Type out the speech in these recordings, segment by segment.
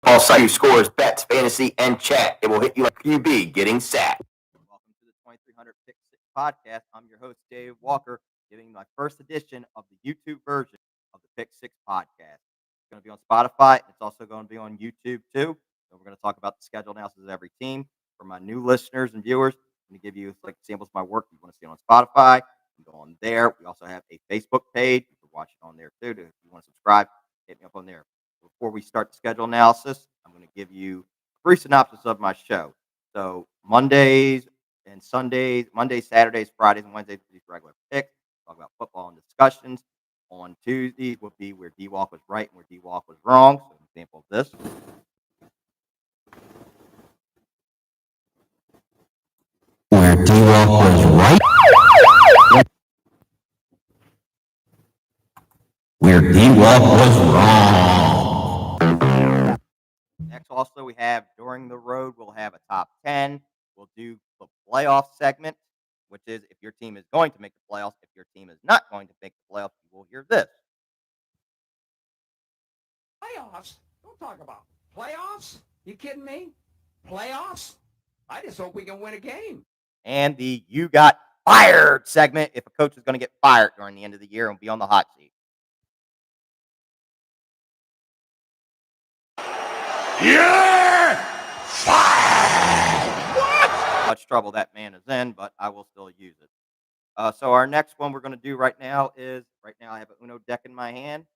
All site scores, bets, fantasy, and chat. It will hit you like QB getting sacked. Welcome to the 2300 Pick Six podcast. I'm your host, Dave Walker, giving my first edition of the YouTube version of the Pick Six podcast. It's going to be on Spotify. It's also going to be on YouTube too. So we're going to talk about the schedule analysis of every team. For my new listeners and viewers, I'm going to give you like samples of my work. You want to see it on Spotify, you can go on there. We also have a Facebook page. You can watch it on there too. If you want to subscribe, hit me up on there. Before we start the schedule analysis, I'm going to give you a brief synopsis of my show. So Mondays and Sundays, Mondays, Saturdays, Fridays, and Wednesdays, these regular picks. Talk about football and discussions. On Tuesdays would be where D-Walk was right and where D-Walk was wrong. So an example of this. Where D-Walk was right. Where D-Walk was wrong. Next, also, we have During the Road, we'll have a top 10. We'll do the playoff segment, which is if your team is going to make the playoffs. If your team is not going to make the playoffs, you will hear this. Playoffs? Don't talk about playoffs. You kidding me? Playoffs? I just hope we can win a game. And the You Got Fired segment if a coach is going to get fired during the end of the year and be on the hot seat. You're fired! What? Much trouble that man is in, but I will still use it. So our next one we're going to do right now is, I have an Uno deck in my hand.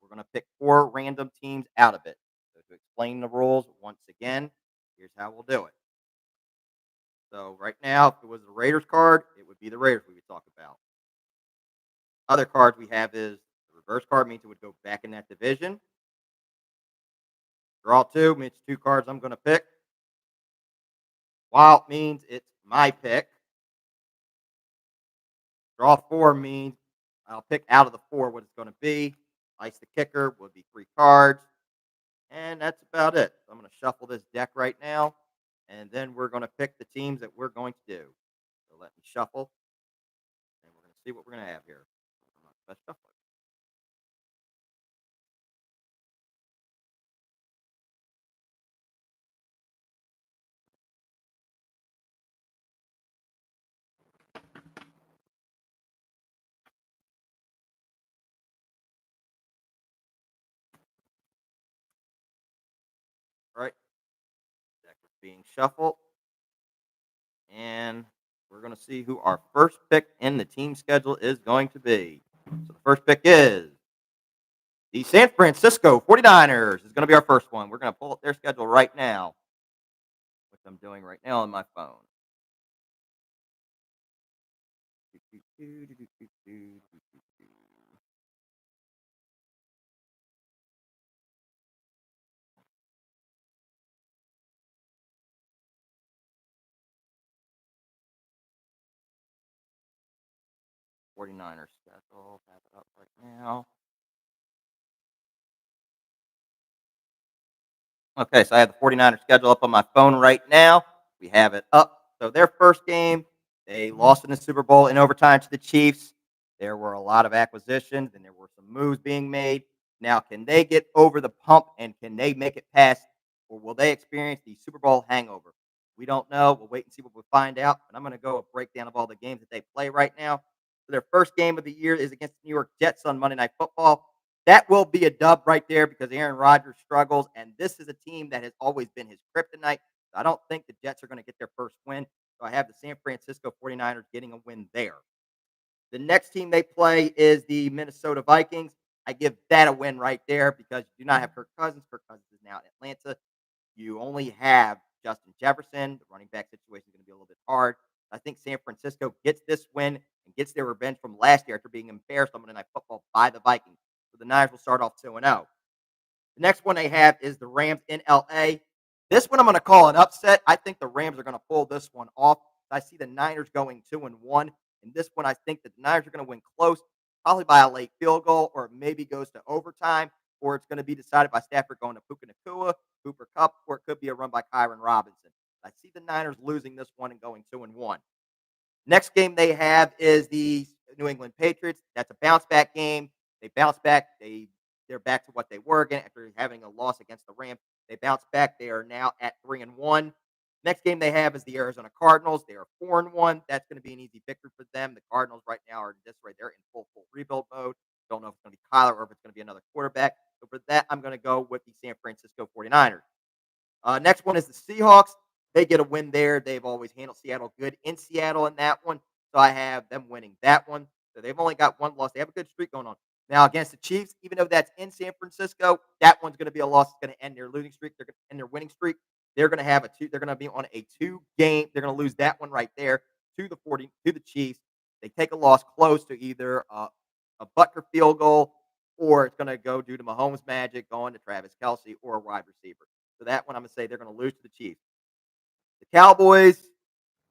We're going to pick 4 random teams out of it. So to explain the rules once again, here's how we'll do it. So right now, if it was the Raiders card, it would be the Raiders we would talk about. Other cards we have is the reverse card means it would go back in that division. Draw 2 means 2 cards I'm going to pick. Wild means it's my pick. Draw 4 means I'll pick out of the 4 what it's going to be. Ice the kicker would be 3 cards. And that's about it. So I'm going to shuffle this deck right now. And then we're going to pick the teams that we're going to do. So let me shuffle. And we're going to see what we're going to have here. Best shuffler. All right. Deck is being shuffled. And we're going to see who our first pick in the team schedule is going to be. So the first pick is the San Francisco 49ers is going to be our first one. We're going to pull up their schedule right now, which I'm doing right now on my phone. '49ers schedule. Have it up right now. Okay, so I have the 49ers schedule up on my phone right now. We have it up. So their first game, they lost in the Super Bowl in overtime to the Chiefs. There were a lot of acquisitions and there were some moves being made. Now, can they get over the hump and can they make it past, or will they experience the Super Bowl hangover? We don't know. We'll wait and see what we find out. But I'm going to go a breakdown of all the games that they play right now. So their first game of the year is against the New York Jets on Monday Night Football. That will be a dub right there because Aaron Rodgers struggles, and this is a team that has always been his kryptonite. So I don't think the Jets are going to get their first win. So I have the San Francisco 49ers getting a win there. The next team they play is the Minnesota Vikings. I give that a win right there because you do not have Kirk Cousins. Kirk Cousins is now in Atlanta. You only have Justin Jefferson. The running back situation is going to be a little bit hard. I think San Francisco gets this win and gets their revenge from last year after being embarrassed on Monday Night Football by the Vikings. So the Niners will start off 2-0. The next one they have is the Rams in LA. This one I'm going to call an upset. I think the Rams are going to pull this one off. I see the Niners going 2-1. And this one, I think that the Niners are going to win close, probably by a late field goal, or maybe goes to overtime, or it's going to be decided by Stafford going to Puka Nacua, Cooper Kupp, or it could be a run by Kyron Robinson. I see the Niners losing this one and going 2-1. Next game they have is the New England Patriots. That's a bounce back game. They bounce back. They're back to what they were again after having a loss against the Rams. They bounced back. They are now at 3-1. Next game they have is the Arizona Cardinals. They are 4-1. That's going to be an easy victory for them. The Cardinals right now are in disarray. They're in full rebuild mode. Don't know if it's going to be Kyler or if it's going to be another quarterback. So for that, I'm going to go with the San Francisco 49ers. Next one is the Seahawks. They get a win there. They've always handled Seattle good in Seattle in that one. So I have them winning that one. So they've only got one loss. They have a good streak going on. Now against the Chiefs, even though that's in San Francisco, that one's going to be a loss. It's going to end their losing streak. They're going to end their winning streak. They're going to have they're going to be on a 2-game. They're going to lose that one right there to the Chiefs. They take a loss close to either a Butker field goal, or it's going to go due to Mahomes magic going to Travis Kelce or a wide receiver. So that one I'm going to say they're going to lose to the Chiefs. The Cowboys,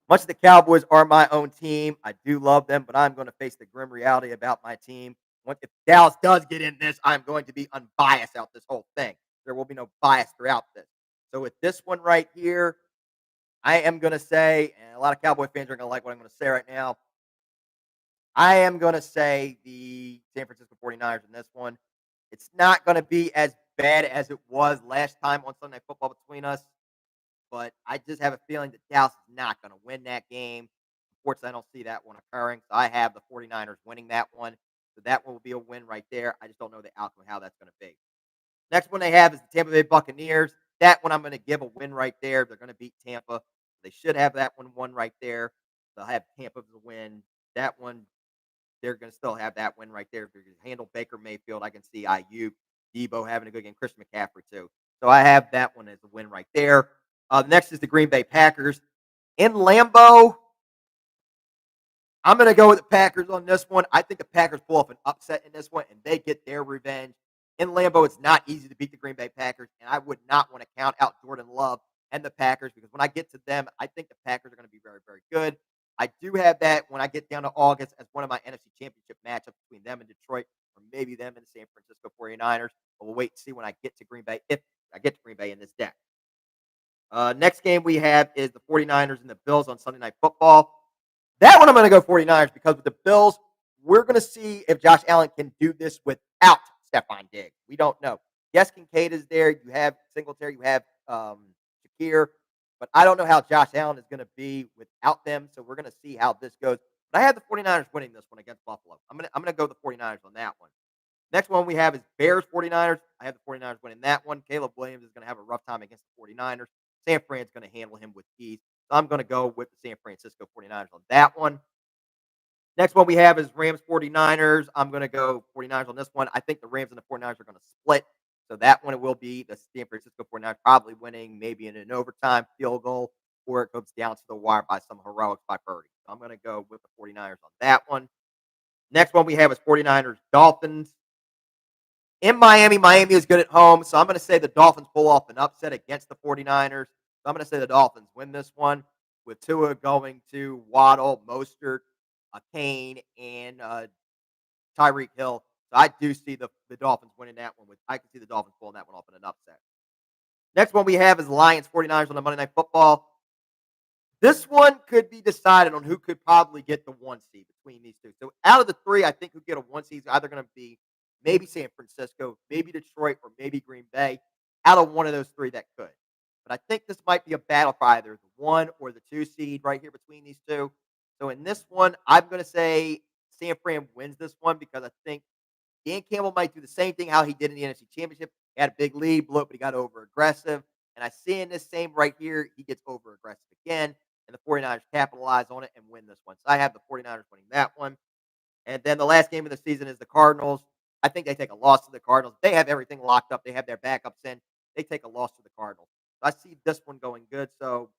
much of the Cowboys are my own team. I do love them, but I'm going to face the grim reality about my team. If Dallas does get in this, I'm going to be unbiased out this whole thing. There will be no bias throughout this. So with this one right here, I am going to say, and a lot of Cowboy fans are going to like what I'm going to say right now, I am going to say the San Francisco 49ers in this one. It's not going to be as bad as it was last time on Sunday Night Football between us, but I just have a feeling that Dallas is not going to win that game. Unfortunately, I don't see that one occurring, so I have the 49ers winning that one. So that one will be a win right there. I just don't know the outcome of how that's going to be. Next one they have is the Tampa Bay Buccaneers. That one I'm going to give a win right there. They're going to beat Tampa. They should have that one won right there. They'll have Tampa to win. That one, they're going to still have that win right there. If they can handle Baker Mayfield, I can see Ayuk, Debo having a good game, Christian McCaffrey too. So I have that one as a win right there. The next is the Green Bay Packers. In Lambeau, I'm going to go with the Packers on this one. I think the Packers pull off an upset in this one, and they get their revenge. In Lambeau, it's not easy to beat the Green Bay Packers, and I would not want to count out Jordan Love and the Packers because when I get to them, I think the Packers are going to be very, very good. I do have that when I get down to August as one of my NFC Championship matchups between them and Detroit, or maybe them and the San Francisco 49ers. But we'll wait and see when I get to Green Bay, if I get to Green Bay in this deck. Next game we have is the 49ers and the Bills on Sunday Night Football. That one I'm going to go 49ers because with the Bills, we're going to see if Josh Allen can do this without Stephon Diggs. We don't know. Yes, Kincaid is there. You have Singletary. You have Shakir. But I don't know how Josh Allen is going to be without them. So we're going to see how this goes. But I have the 49ers winning this one against Buffalo. I'm going to go the 49ers on that one. Next one we have is Bears 49ers. I have the 49ers winning that one. Caleb Williams is going to have a rough time against the 49ers. San Fran's going to handle him with ease. So I'm going to go with the San Francisco 49ers on that one. Next one we have is Rams 49ers. I'm going to go 49ers on this one. I think the Rams and the 49ers are going to split. So that one it will be the San Francisco 49ers probably winning maybe in an overtime field goal, or it goes down to the wire by some heroics by Purdy. So I'm going to go with the 49ers on that one. Next one we have is 49ers Dolphins. In Miami, Miami is good at home. So I'm going to say the Dolphins pull off an upset against the 49ers. So I'm going to say the Dolphins win this one with Tua going to Waddle, Mostert, Kane, and Tyreek Hill. So I do see the Dolphins winning that one. I can see the Dolphins pulling that one off in an upset. Next one we have is Lions 49ers on the Monday Night Football. This one could be decided on who could probably get the 1 seed between these two. So out of the three, I think who get a 1 seed is either going to be maybe San Francisco, maybe Detroit, or maybe Green Bay. Out of one of those three that could. But I think this might be a battle for either the 1 or the 2 seed right here between these two. So in this one, I'm going to say San Fran wins this one because I think Dan Campbell might do the same thing how he did in the NFC Championship. He had a big lead, blew up, but he got over-aggressive. And I see in this same right here, he gets over-aggressive again, and the 49ers capitalize on it and win this one. So I have the 49ers winning that one. And then the last game of the season is the Cardinals. I think they take a loss to the Cardinals. They have everything locked up. They have their backups in. They take a loss to the Cardinals. So I see this one going good. So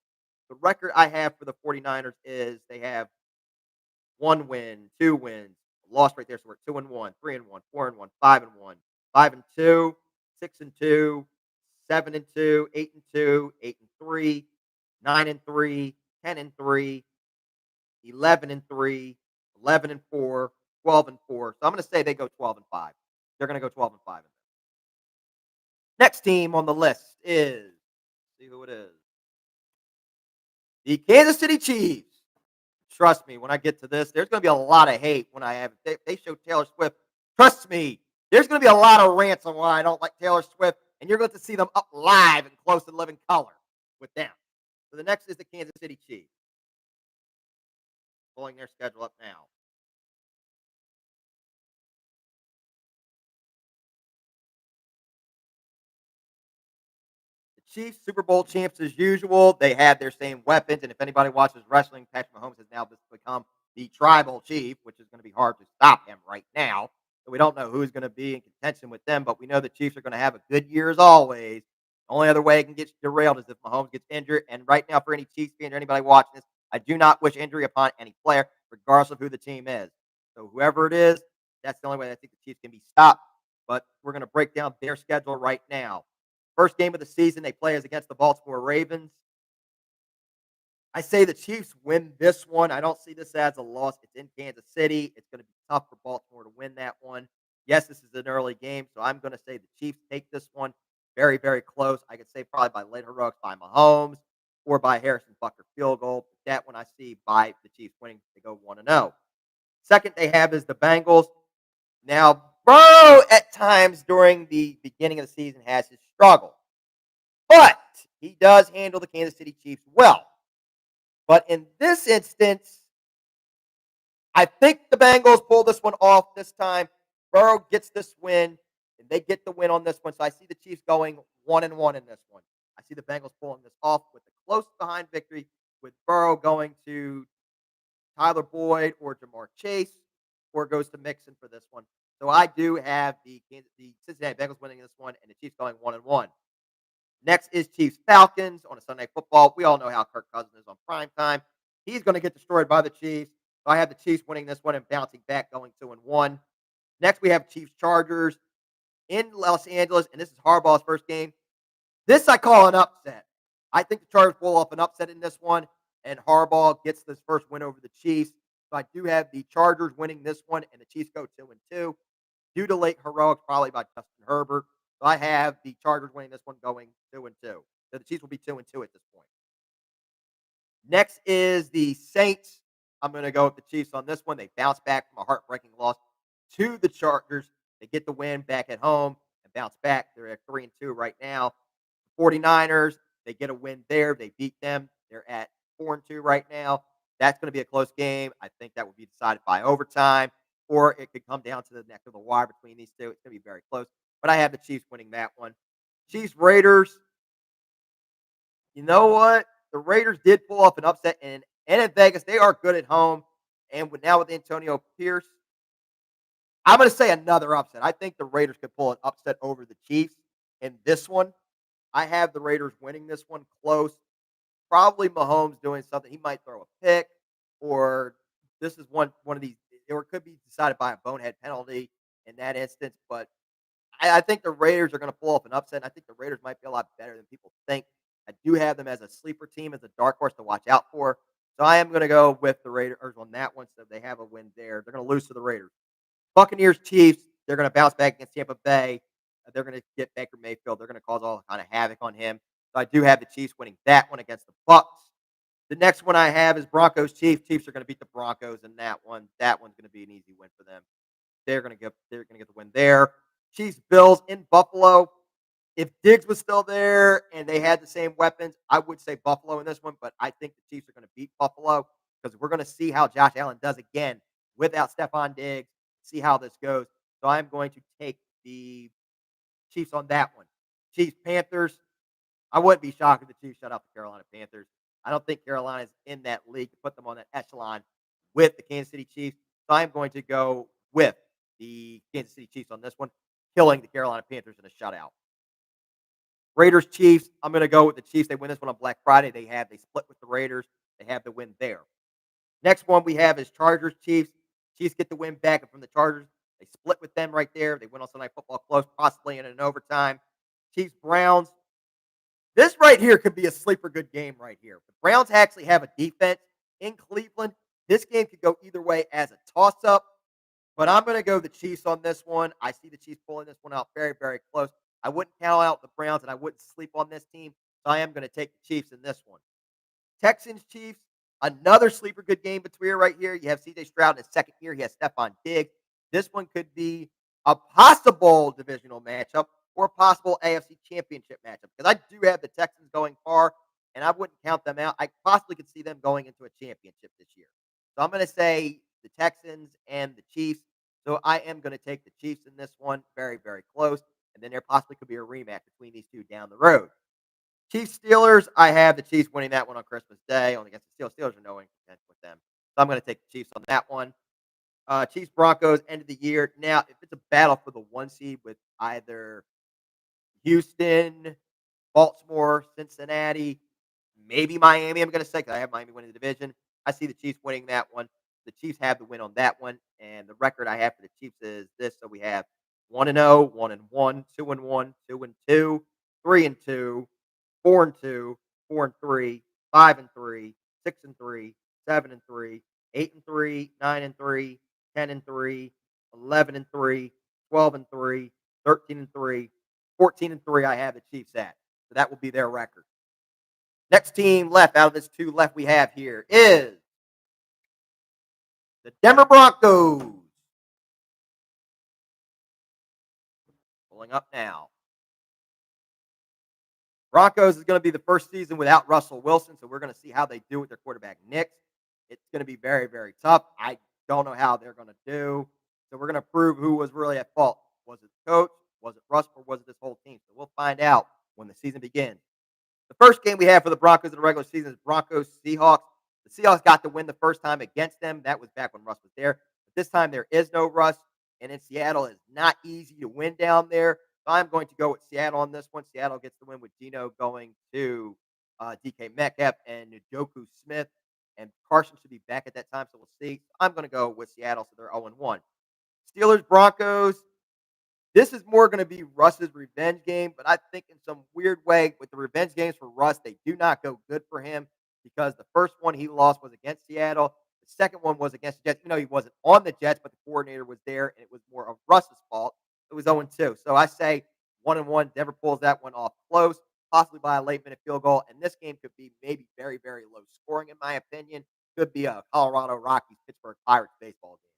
the record I have for the 49ers is they have 1 win, 2 wins, lost right there. So we're 2-1, 3-1, 4-1, 5-1, 5-2, 6-2, 7-2, 8-2, 8-3, 9-3, 10-3, 11-3, 11-4, 12-4. So I'm going to say they go 12-5. They're going to go 12-5. Next team on the list is, see who it is, the Kansas City Chiefs. Trust me, when I get to this, there's going to be a lot of hate when I have it. They show Taylor Swift. Trust me, there's going to be a lot of rants on why I don't like Taylor Swift and you're going to see them up live and close and living color with them. So the next is the Kansas City Chiefs. Pulling their schedule up now. The Chiefs, Super Bowl champs as usual. They have their same weapons, and if anybody watches wrestling, Patrick Mahomes has now become the tribal chief, which is going to be hard to stop him right now. So we don't know who's going to be in contention with them, but we know the Chiefs are going to have a good year as always. The only other way it can get derailed is if Mahomes gets injured. And right now, for any Chiefs fan or anybody watching this, I do not wish injury upon any player, regardless of who the team is. So whoever it is, that's the only way I think the Chiefs can be stopped. But we're going to break down their schedule right now. First game of the season they play is against the Baltimore Ravens. I say the Chiefs win this one. I don't see this as a loss. It's in Kansas City. It's going to be tough for Baltimore to win that one. Yes, this is an early game, so I'm going to say the Chiefs take this one very, very close. I could say probably by late heroics by Mahomes or by Harrison Butker field goal. That one I see by the Chiefs winning. They go 1-0. Second they have is the Bengals. Now, Burrow at times during the beginning of the season has his struggle, but he does handle the Kansas City Chiefs well. But in this instance, I think the Bengals pull this one off this time. Burrow gets this win, and they get the win on this one. So I see the Chiefs going 1-1 in this one. I see the Bengals pulling this off with a close behind victory, with Burrow going to Tyler Boyd or Jamar Chase, or goes to Mixon for this one. So I do have the Cincinnati Bengals winning this one, and the Chiefs going 1-1. Next is Chiefs Falcons on a Sunday football. We all know how Kirk Cousins is on prime time. He's going to get destroyed by the Chiefs. So I have the Chiefs winning this one and bouncing back, going 2-1. Next, we have Chiefs Chargers in Los Angeles, and this is Harbaugh's first game. This I call an upset. I think the Chargers pull off an upset in this one, and Harbaugh gets this first win over the Chiefs. So I do have the Chargers winning this one, and the Chiefs go 2-2 due to late heroics, probably by Justin Herbert. So I have the Chargers winning this one, going 2-2. So the Chiefs will be 2-2 at this point. Next is the Saints. I'm going to go with the Chiefs on this one. They bounce back from a heartbreaking loss to the Chargers. They get the win back at home and bounce back. They're at 3-2 right now. The 49ers, they get a win there. They beat them. They're at 4-2 right now. That's going to be a close game. I think that will be decided by overtime, or it could come down to the neck of the wire between these two. It's going to be very close. But I have the Chiefs winning that one. Chiefs Raiders. You know what? The Raiders did pull off an upset, and in Vegas, they are good at home. And now with Antonio Pierce, I'm going to say another upset. I think the Raiders could pull an upset over the Chiefs in this one. I have the Raiders winning this one close. Probably Mahomes doing something. He might throw a pick, or this is one of these, or it could be decided by a bonehead penalty in that instance. But I think the Raiders are going to pull off an upset. I think the Raiders might be a lot better than people think. I do have them as a sleeper team, as a dark horse to watch out for. So I am going to go with the Raiders on that one. So they have a win there. They're going to lose to the Raiders. Buccaneers, Chiefs, they're going to bounce back against Tampa Bay. They're going to get Baker Mayfield. They're going to cause all kind of havoc on him. So I do have the Chiefs winning that one against the Bucs. The next one I have is Broncos, Chiefs. Chiefs are going to beat the Broncos in that one. That one's going to be an easy win for them. They're going to get the win there. Chiefs, Bills in Buffalo. If Diggs was still there and they had the same weapons, I would say Buffalo in this one, but I think the Chiefs are going to beat Buffalo because we're going to see how Josh Allen does again without Stephon Diggs, see how this goes. So I'm going to take the Chiefs on that one. Chiefs, Panthers. I wouldn't be shocked if the Chiefs shut out the Carolina Panthers. I don't think Carolina's in that league to put them on that echelon with the Kansas City Chiefs. So I'm going to go with the Kansas City Chiefs on this one, killing the Carolina Panthers in a shutout. Raiders, Chiefs. I'm going to go with the Chiefs. They win this one on Black Friday. They split with the Raiders. They have the win there. Next one we have is Chargers, Chiefs. Chiefs get the win back from the Chargers. They split with them right there. They win on Sunday Football close, possibly in an overtime. Chiefs, Browns. This right here could be a sleeper good game right here. The Browns actually have a defense in Cleveland. This game could go either way as a toss-up, but I'm going to go the Chiefs on this one. I see the Chiefs pulling this one out very, very close. I wouldn't count out the Browns, and I wouldn't sleep on this team, so I am going to take the Chiefs in this one. Texans, Chiefs, another sleeper good game between right here. You have C.J. Stroud in his second year. He has Stephon Diggs. This one could be a possible divisional matchup. or a possible AFC Championship matchup. Because I do have the Texans going far, and I wouldn't count them out. I possibly could see them going into a championship this year. So I'm going to say the Texans and the Chiefs. So I am going to take the Chiefs in this one. Very, very close. And then there possibly could be a rematch between these two down the road. Chiefs Steelers, I have the Chiefs winning that one on Christmas Day, only against the Steelers. Steelers are no contention with them. So I'm going to take the Chiefs on that one. Chiefs Broncos, end of the year. Now, if it's a battle for the 1 seed with either Houston, Baltimore, Cincinnati, maybe Miami, I'm going to say, because I have Miami winning the division. I see the Chiefs winning that one. The Chiefs have the win on that one. And the record I have for the Chiefs is this. So we have 1-0, 1-1, 2-1, 2-2, 3-2, 4-2, 4-3, 5-3, 6-3, 7-3, 8-3, 9-3, 10-3, 11-3, 12-3, 13-3, 14-3. I have the Chiefs at. So that will be their record. Next team left out of this two left we have here is the Denver Broncos. Pulling up now. Broncos is going to be the first season without Russell Wilson, so we're going to see how they do with their quarterback, Nick. It's going to be very, very tough. I don't know how they're going to do. So we're going to prove who was really at fault. Was it the coach? Was it Russ? Or was it this whole team? So we'll find out when the season begins. The first game we have for the Broncos in the regular season is Broncos-Seahawks. The Seahawks got to win the first time against them. That was back when Russ was there. But this time there is no Russ, and in Seattle it's not easy to win down there. So I'm going to go with Seattle on this one. Seattle gets the win with Geno going to DK Metcalf and Njoku Smith. And Carson should be back at that time, so we'll see. I'm going to go with Seattle, so they're 0-1. Steelers-Broncos. This is more going to be Russ's revenge game, but I think in some weird way with the revenge games for Russ, they do not go good for him because the first one he lost was against Seattle. The second one was against the Jets. You know, he wasn't on the Jets, but the coordinator was there, and it was more of Russ's fault. It was 0-2. So I say 1-1. Denver pulls that one off close, possibly by a late-minute field goal. And this game could be maybe very, very low scoring, in my opinion. Could be a Colorado Rockies, Pittsburgh Pirates baseball game.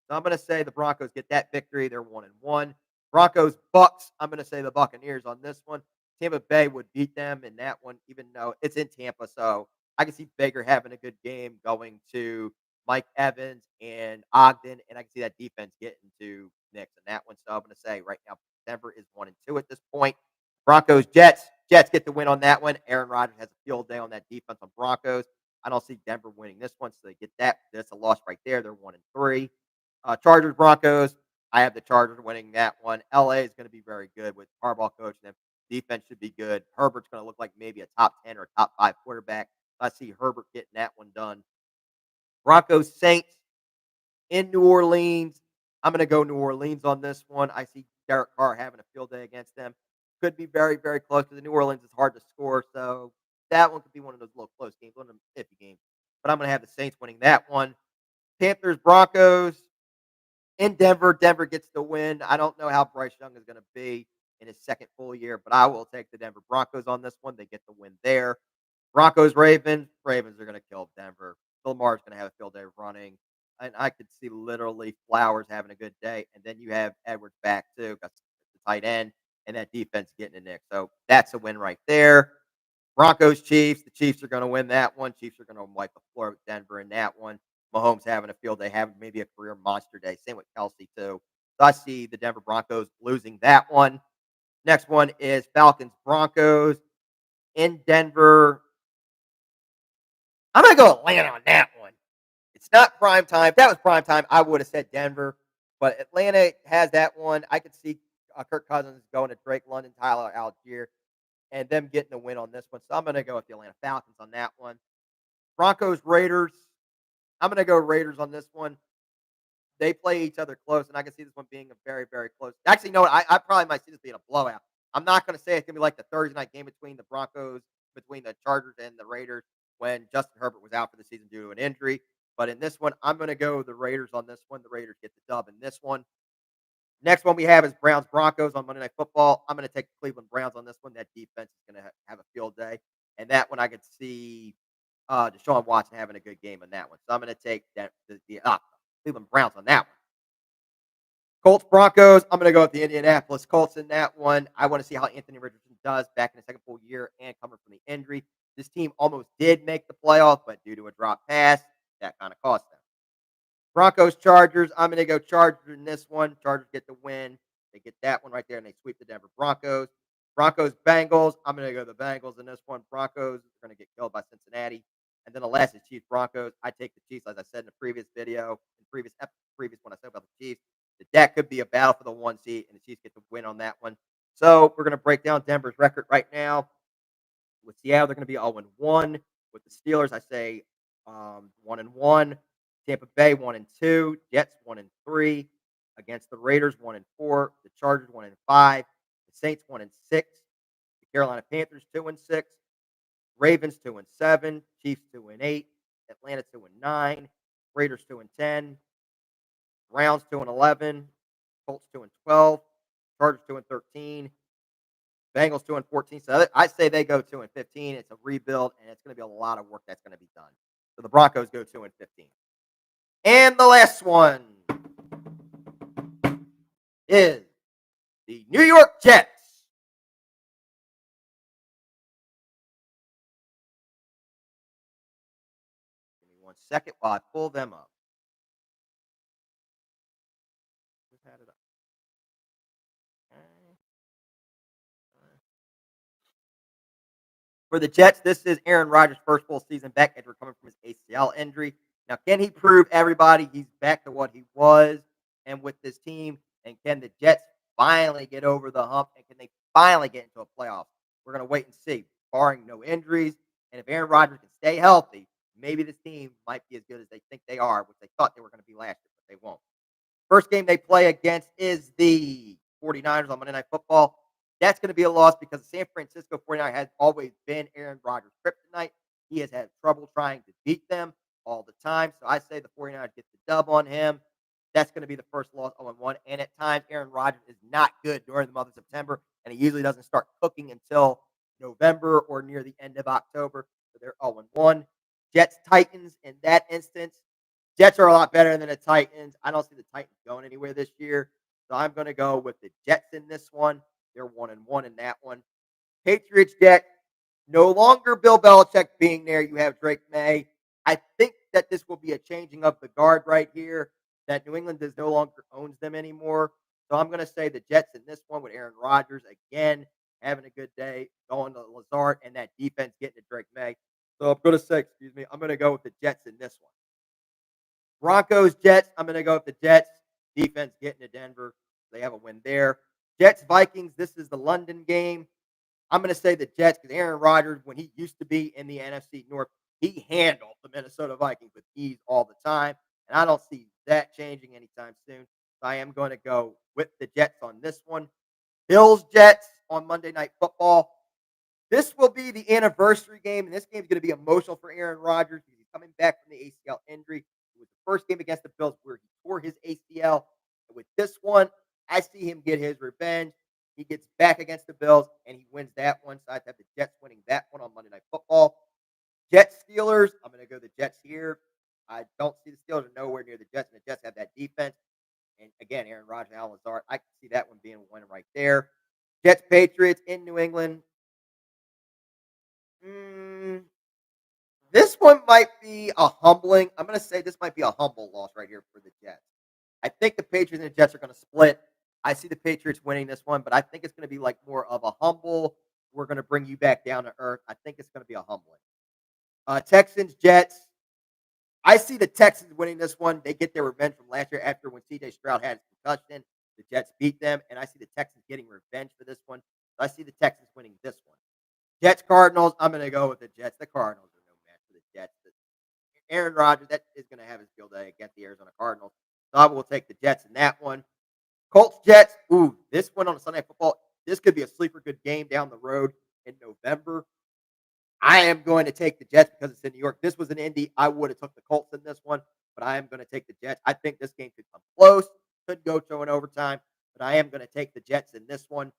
So I'm going to say the Broncos get that victory. They're 1-1. Broncos, Bucks. I'm going to say the Buccaneers on this one. Tampa Bay would beat them in that one, even though it's in Tampa. So I can see Baker having a good game going to Mike Evans and Ogden, and I can see that defense getting to Knicks in that one. So I'm going to say right now Denver is 1-2 at this point. Broncos, Jets. Jets get the win on that one. Aaron Rodgers has a field day on that defense on Broncos. I don't see Denver winning this one, so they get that. That's a loss right there. They're 1-3. Chargers, Broncos. I have the Chargers winning that one. LA is going to be very good with Harbaugh coaching them. Defense should be good. Herbert's going to look like maybe a top 10 or top 5 quarterback. I see Herbert getting that one done. Broncos, Saints in New Orleans. I'm going to go New Orleans on this one. I see Derek Carr having a field day against them. Could be very, very close because New Orleans is hard to score. So that one could be one of those little close games, one of them iffy games. But I'm going to have the Saints winning that one. Panthers, Broncos. In Denver, Denver gets the win. I don't know how Bryce Young is going to be in his second full year, but I will take the Denver Broncos on this one. They get the win there. Broncos, Ravens. Ravens are going to kill Denver. Lamar is going to have a field day running. And I could see literally Flowers having a good day. And then you have Edwards back, too. Got the tight end. And that defense getting a nick. So that's a win right there. Broncos, Chiefs. The Chiefs are going to win that one. Chiefs are going to wipe the floor with Denver in that one. Mahomes having a field day, having maybe a career monster day. Same with Kelsey, too. So I see the Denver Broncos losing that one. Next one is Falcons Broncos in Denver. I'm going to go Atlanta on that one. It's not prime time. If that was prime time, I would have said Denver. But Atlanta has that one. I could see Kirk Cousins going to Drake London, Tyler Algier, and them getting a win on this one. So I'm going to go with the Atlanta Falcons on that one. Broncos Raiders. I'm going to go Raiders on this one. They play each other close, and I can see this one being a very, very close. Actually, no, I probably might see this being a blowout. I'm not going to say it's going to be like the Thursday night game between the Broncos, between the Chargers and the Raiders when Justin Herbert was out for the season due to an injury. But in this one, I'm going to go the Raiders on this one. The Raiders get the dub in this one. Next one we have is Browns Broncos on Monday Night Football. I'm going to take the Cleveland Browns on this one. That defense is going to have a field day. And that one I could see Deshaun Watson having a good game in that one. So I'm going to take the Cleveland Browns on that one. Colts Broncos. I'm going to go with the Indianapolis Colts in that one. I want to see how Anthony Richardson does back in his second full year and coming from the injury. This team almost did make the playoff, but due to a drop pass, that kind of cost them. Broncos Chargers. I'm going to go Chargers in this one. Chargers get the win. They get that one right there, and they sweep the Denver Broncos. Broncos Bengals. I'm going to go the Bengals in this one. Broncos are going to get killed by Cincinnati. And then the last is Chiefs Broncos. I take the Chiefs, as I said in the previous video, previous one I said about the Chiefs. That could be a battle for the 1 seed, and the Chiefs get the win on that one. So we're going to break down Denver's record right now. With Seattle, they're going to be 0-1. With the Steelers, I say 1-1. Tampa Bay 1-2. Jets 1-3. Against the Raiders 1-4. The Chargers 1-5. The Saints 1-6. The Carolina Panthers 2-6. Ravens 2-7. Chiefs 2-8. Atlanta 2-9. Raiders 2-10. Browns 2-11. Colts 2-12. Chargers 2-13. Bengals 2-14. So I say they go 2-15. It's a rebuild, and it's going to be a lot of work that's going to be done. So the Broncos go 2-15. And the last one is the New York Jets. Give me 1 second while I pull them up. Just had it up. For the Jets, this is Aaron Rodgers' first full season back after coming from his ACL injury. Now, can he prove everybody he's back to what he was and with this team? And can the Jets finally get over the hump? And can they finally get into a playoff? We're going to wait and see, barring no injuries. And if Aaron Rodgers can stay healthy, maybe this team might be as good as they think they are, which they thought they were going to be last year, but they won't. First game they play against is the 49ers on Monday Night Football. That's going to be a loss because the San Francisco 49ers has always been Aaron Rodgers' kryptonite. He has had trouble trying to beat them all the time. So I say the 49ers get the dub on him. That's going to be the first loss 0-1. And at times, Aaron Rodgers is not good during the month of September, and he usually doesn't start cooking until November or near the end of October. So they're 0-1. Jets Titans in that instance. Jets are a lot better than the Titans. I don't see the Titans going anywhere this year. So I'm going to go with the Jets in this one. They're 1-1 in that one. Patriots Jets. No longer Bill Belichick being there. You have Drake May. I think that this will be a changing of the guard right here, that New England no longer owns them anymore. So I'm going to say the Jets in this one with Aaron Rodgers again having a good day, going to Lazard, and that defense getting to Drake May. So I'm going to say, I'm going to go with the Jets in this one. Broncos Jets. I'm going to go with the Jets. Defense getting to Denver. They have a win there. Jets Vikings. This is the London game. I'm going to say the Jets because Aaron Rodgers, when he used to be in the NFC North, he handled the Minnesota Vikings with ease all the time. And I don't see that changing anytime soon. So I am going to go with the Jets on this one. Bills Jets on Monday Night Football. This will be the anniversary game, and this game is going to be emotional for Aaron Rodgers because he's coming back from the ACL injury. It was the first game against the Bills where he tore his ACL. And with this one, I see him get his revenge. He gets back against the Bills, and he wins that one. So I have the Jets winning that one on Monday Night Football. Jets Steelers. I'm going to go the Jets here. I don't see the Steelers are nowhere near the Jets, and the Jets have that defense. And again, Aaron Rodgers and Alan Lazard. I can see that one being a win right there. Jets Patriots in New England. This one might be a humbling. I'm going to say this might be a humble loss right here for the Jets. I think the Patriots and the Jets are going to split. I see the Patriots winning this one, but I think it's going to be like more of a humble. We're going to bring you back down to earth. I think it's going to be a humbling. Texans, Jets. I see the Texans winning this one. They get their revenge from last year after when C.J. Stroud had his concussion. The Jets beat them, and I see the Texans getting revenge for this one. So I see the Texans winning this one. Jets, Cardinals. I'm going to go with the Jets. The Cardinals are no match for the Jets. Aaron Rodgers, that is going to have his field day against the Arizona Cardinals. So I will take the Jets in that one. Colts, Jets. Ooh, this one on Sunday Night Football. This could be a sleeper good game down the road in November. I am going to take the Jets because it's in New York. This was an Indy. I would have took the Colts in this one, but I am going to take the Jets. I think this game could come close. Could go to an overtime, but I am going to take the Jets in this one.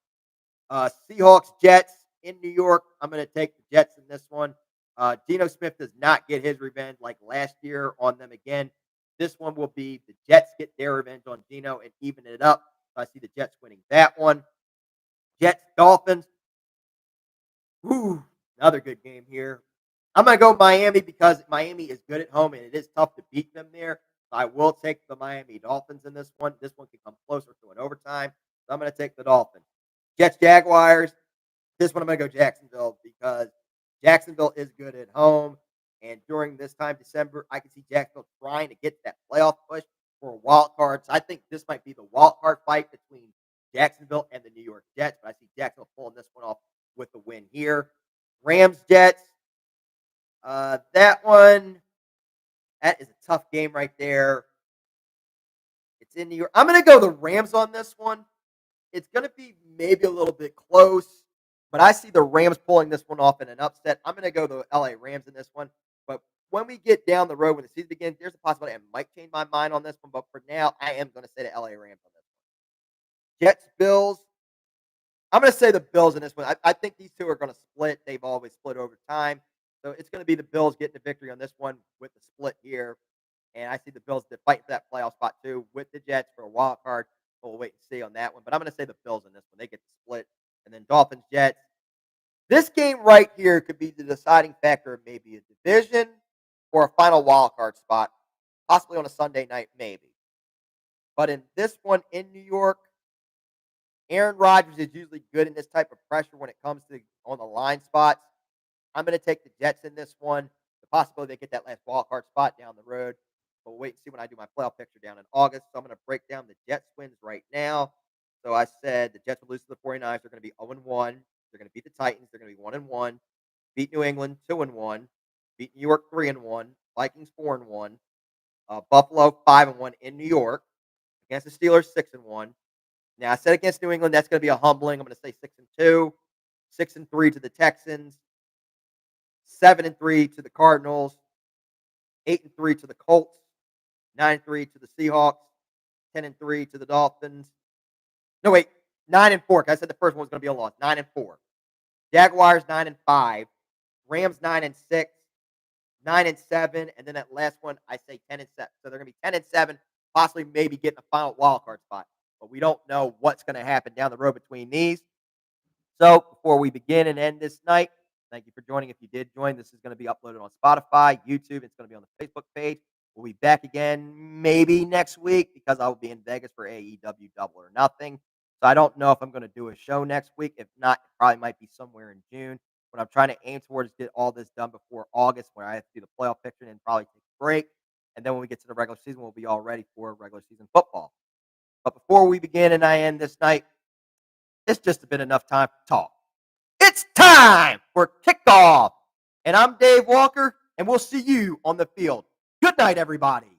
Seahawks, Jets in New York. I'm going to take the Jets in this one. Geno Smith does not get his revenge like last year on them again. This one will be the Jets get their revenge on Geno and even it up. So I see the Jets winning that one. Jets, Dolphins. Ooh, another good game here. I'm going to go Miami because Miami is good at home and it is tough to beat them there. So I will take the Miami Dolphins in this one. This one can come closer to an overtime. So I'm going to take the Dolphins. Jets, Jaguars. This one I'm going to go Jacksonville because Jacksonville is good at home. And during this time, December, I can see Jacksonville trying to get that playoff push for a wild card. So I think this might be the wild card fight between Jacksonville and the New York Jets. But I see Jacksonville pulling this one off with the win here. Rams, Jets. That one, that is a tough game right there. It's in New York. I'm going to go the Rams on this one. It's going to be maybe a little bit close, but I see the Rams pulling this one off in an upset. I'm going to go the LA Rams in this one. But when we get down the road, when the season begins, there's a possibility I might change my mind on this one. But for now, I am going to say the LA Rams on this one. Jets, Bills. I'm going to say the Bills in this one. I think these two are going to split. They've always split over time. So it's going to be the Bills getting the victory on this one with the split here. And I see the Bills fighting for that playoff spot too with the Jets for a wild card. We'll wait and see on that one. But I'm going to say the Bills in this one. They get the split. And then Dolphins, Jets. This game right here could be the deciding factor of maybe a division or a final wild card spot, possibly on a Sunday night, maybe. But in this one in New York, Aaron Rodgers is usually good in this type of pressure when it comes to on the line spots. I'm going to take the Jets in this one. The possibility they get that last wild card spot down the road. But we'll wait and see when I do my playoff picture down in August. So I'm going to break down the Jets wins right now. So I said the Jets will lose to the 49ers. They're going to be 0-1. They're going to beat the Titans. They're going to be 1-1. Beat New England 2-1. Beat New York 3-1. Vikings 4-1. Buffalo 5-1 in New York. Against the Steelers 6-1. Now I said against New England that's going to be a humbling. I'm going to say 6-2. 6-3 to the Texans. 7-3 to the Cardinals. 8-3 to the Colts. 9-3 to the Seahawks. 10-3 to the Dolphins. No, wait. 9-4. I said the first one was going to be a loss. 9-4. Jaguars 9-5. Rams 9-6. 9-7. And then that last one, I say 10-7. So they're going to be 10-7, possibly maybe getting a final wild card spot. But we don't know what's going to happen down the road between these. So before we begin and end this night, thank you for joining. If you did join, this is going to be uploaded on Spotify, YouTube. It's going to be on the Facebook page. We'll be back again maybe next week because I will be in Vegas for AEW Double or Nothing. So I don't know if I'm going to do a show next week. If not, it probably might be somewhere in June. What I'm trying to aim towards is get all this done before August, where I have to do the playoff picture and probably take a break. And then when we get to the regular season, we'll be all ready for regular season football. But before we begin and I end this night, it's just been enough time to talk. It's time for kickoff. And I'm Dave Walker, and we'll see you on the field. Good night, everybody.